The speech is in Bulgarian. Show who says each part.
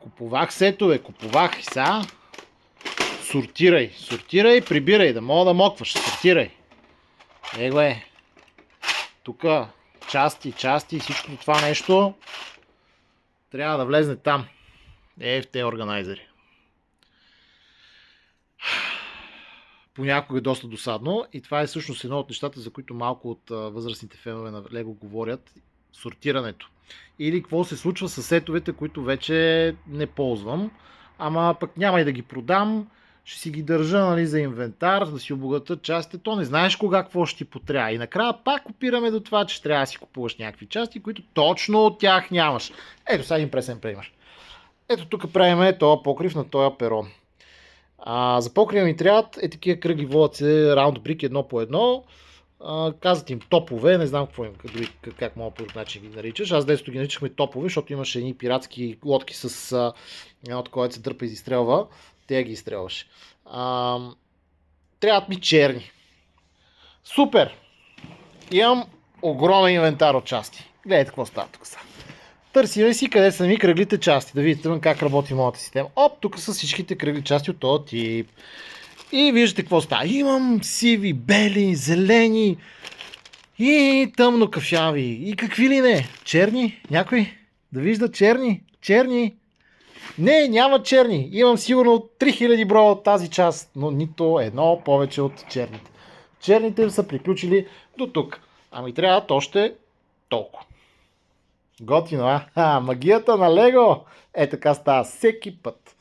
Speaker 1: Купувах сетове, купувах и сега. Сортирай, прибирай, да мога да мокваш. Сортирай. Его е. Тук части, всичко това нещо трябва да влезне там. В тези органайзери. Понякога е доста досадно и това е всъщност едно от нещата, за които малко от възрастните фенове на Лего говорят. Сортирането. Или какво се случва с сетовете, които вече не ползвам, ама пък няма и да ги продам, ще си ги държа, нали, за инвентар, да си обогатят частите, то не знаеш кога какво ще ти потрябва. И накрая пак опираме до това, че трябва да си купуваш някакви части, които точно от тях нямаш. Ето сега един пресен пример. Ето тук правим този покрив на този перон. За покрива ми трябват такива кръги, водят се раунд брик едно по едно. Казват им топове, не знам какво им, как мога по друг начин ги наричаш. Аз детството ги наричахме топове, защото имаше едни пиратски лодки с едно такова, се дърпа и изстрелва. Те ги изстрелваше. Трябват ми черни. Супер! Имам огромен инвентар от части. Гледайте какво става тук сега. Търсим си къде са ми кръглите части, да видите как работи моята система. Тук са всичките кръгли части от този тип. И виждате какво става. Имам сиви, бели, зелени и тъмно кафяви. И какви ли не? Черни? Някой? Да вижда черни? Черни? Не, няма черни. Имам сигурно 3000 броя от тази част, но нито едно повече от черните. Черните са приключили до тук. Ами трябват още толкова. Готино, магията на Лего! Така става всеки път.